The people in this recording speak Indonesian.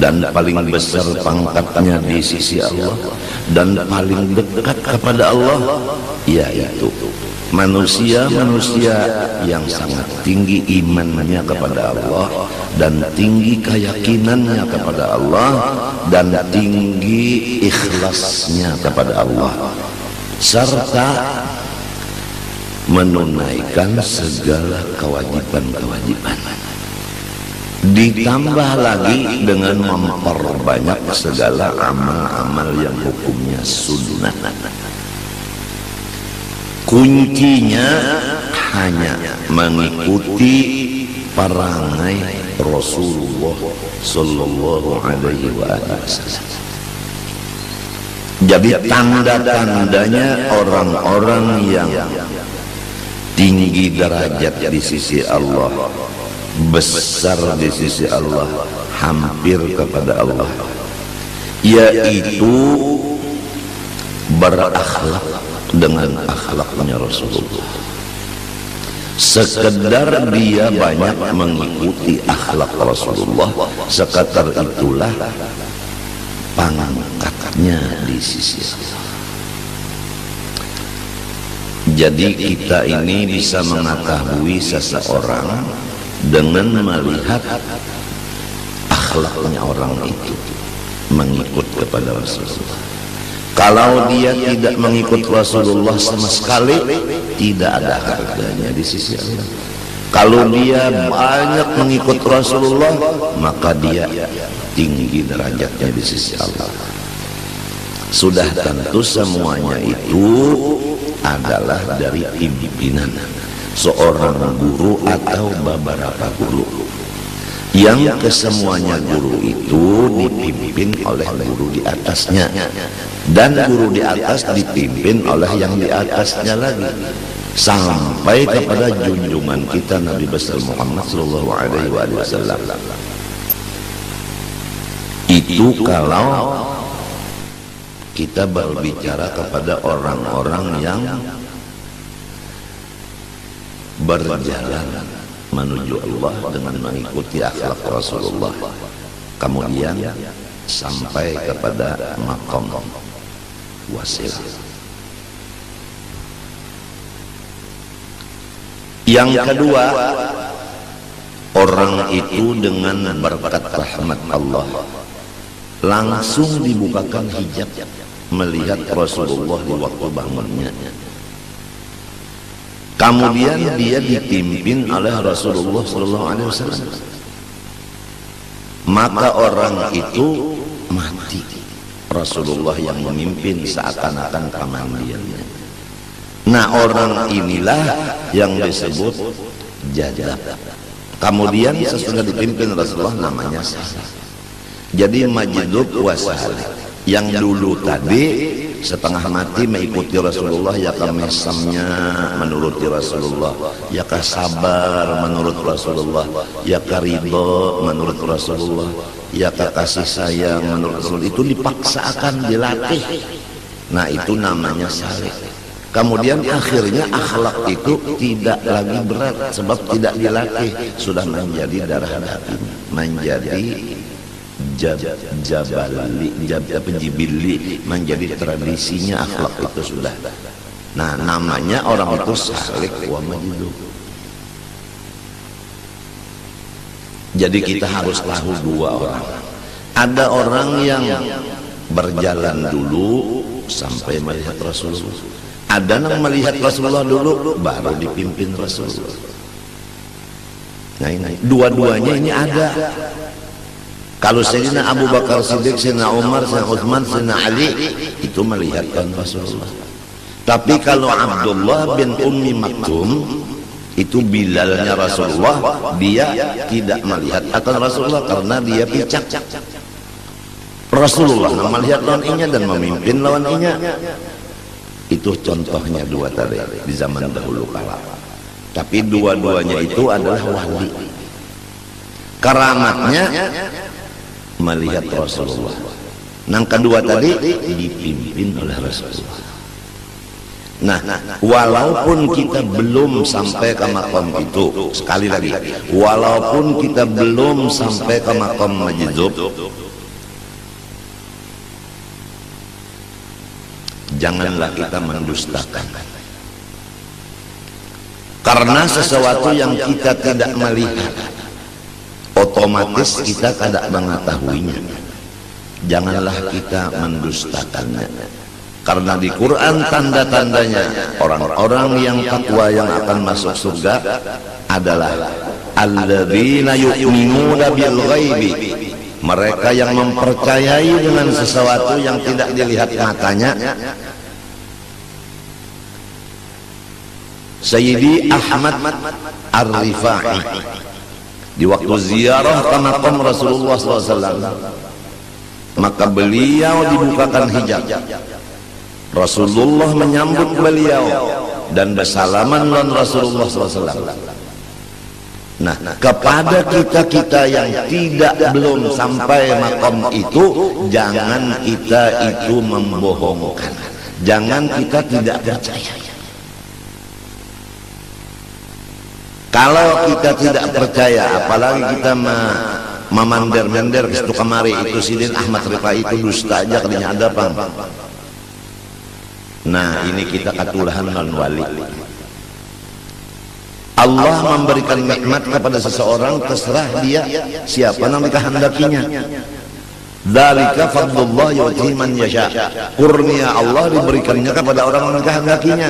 dan paling besar pangkatnya di sisi Allah dan paling dekat kepada Allah, yaitu manusia-manusia yang sangat tinggi imannya kepada Allah dan tinggi keyakinannya kepada Allah dan tinggi ikhlasnya kepada Allah, serta menunaikan segala kewajiban-kewajiban, ditambah lagi dengan memperbanyak segala amal-amal yang hukumnya sunnah. Kuncinya hanya mengikuti perangai Rasulullah Sallallahu Alaihi Wasallam. Jadi tanda-tandanya orang-orang yang tinggi derajat di sisi Allah, besar di sisi Allah, hampir kepada Allah, yaitu berakhlak dengan akhlaknya Rasulullah. Sekedar dia banyak mengikuti akhlak Rasulullah, sekadar itulah pangkatnya di sisi Allah. Jadi kita ini bisa mengetahui seseorang dengan melihat akhlaknya orang itu mengikut kepada Rasulullah. Kalau dia tidak mengikut Rasulullah sama sekali, tidak ada harganya di sisi Allah. Kalau dia banyak mengikut Rasulullah, maka dia tinggi derajatnya di sisi Allah. Sudah tentu semuanya itu adalah dari pimpinan seorang guru atau beberapa guru, yang kesemuanya guru itu dipimpin oleh guru di atasnya, dan guru di atas dipimpin oleh yang di atasnya lagi, sampai kepada junjungan kita Nabi besar Muhammad Sallallahu Alaihi Wasallam. Itu kalau kita berbicara kepada orang-orang yang berjalan menuju Allah dengan mengikuti akhlak Rasulullah, kemudian sampai kepada maqam wasilah. Yang kedua, orang itu dengan berkat rahmat Allah langsung dibukakan hijab melihat Rasulullah di waktu bangunnya. Kemudian dia dipimpin oleh Rasulullah Sallallahu Alaihi Wasallam. Maka orang itu mati, Rasulullah yang memimpin seakan-akan kemandiannya. Nah, orang inilah yang disebut jadab. Kemudian sesudah dipimpin Rasulullah namanya sahih. Jadi majdub wasahih. Yang dulu tadi setengah mati mengikuti Rasulullah, ya mesamnya menuruti Rasulullah, ya sabar menurut Rasulullah, ya ridho menurut Rasulullah, ya kasih sayang menurut Rasulullah. Itu dipaksakan, dilatih. Nah, itu namanya saleh. Kemudian akhirnya akhlak itu tidak lagi berat sebab tidak dilatih, sudah menjadi darah daging, menjadi jibili, menjadi tradisinya akhlak itu sudah. Nah, namanya orang itu salik wa majdub. Jadi kita harus tahu dua orang. Ada orang yang berjalan dulu sampai melihat Rasulullah. Ada yang melihat Rasulullah dulu baru dipimpin Rasulullah. Nah, ini dua-duanya ini ada. Kalau Sayyidina Abu Bakar Siddiq, Sayyidina Umar, Sayyidina Utsman, Sayyidina Ali itu melihatkan Rasulullah. Tapi kalau Abdullah bin Ummi Maktum itu bilalnya Rasulullah, dia tidak melihat akan Rasulullah karena dia picak. Rasulullah melihat lawan inya dan memimpin lawan inya. Itu contohnya dua tadi di zaman dahulu kala. Tapi dua-duanya itu adalah wali. Keramatnya melihat Rasulullah. Yang kedua tadi dipimpin oleh Rasulullah. Nah, walaupun kita belum sampai ke makom itu, sekali lagi, walaupun kita belum sampai ke makom majdzub, janganlah kita mendustakan. Karena sesuatu yang kita tidak melihat, otomatis kita tidak mengetahuinya. Janganlah kita mendustakannya. Karena di Quran tanda-tandanya orang-orang yang takwa yang akan masuk surga adalah alladzina yu'minuna bil ghaibi, mereka yang mempercayai dengan sesuatu yang tidak dilihat matanya. Sayyidi Ahmad Ar-Rifai di waktu ziarah ke makam Rasulullah SAW, maka beliau dibukakan hijab. Rasulullah menyambut beliau dan bersalaman dengan Rasulullah SAW. Nah, kepada kita yang belum sampai makom itu, jangan kita itu membohongkan, jangan kita tidak percaya. Kalau kita tidak percaya, apalagi kita memander-mander ke situ kemari, itu Sidin Ahmad Rifai itu dusta aja katanya, ada apa? Nah, ini kita katulahan non wali. Allah memberikan nikmat kepada seseorang, terserah dia siapa yang dikehendakinya. Dzalika fadlullah yu'tihi man yasha. Kurnia Allah diberikannya kepada orang yang dikehendakinya.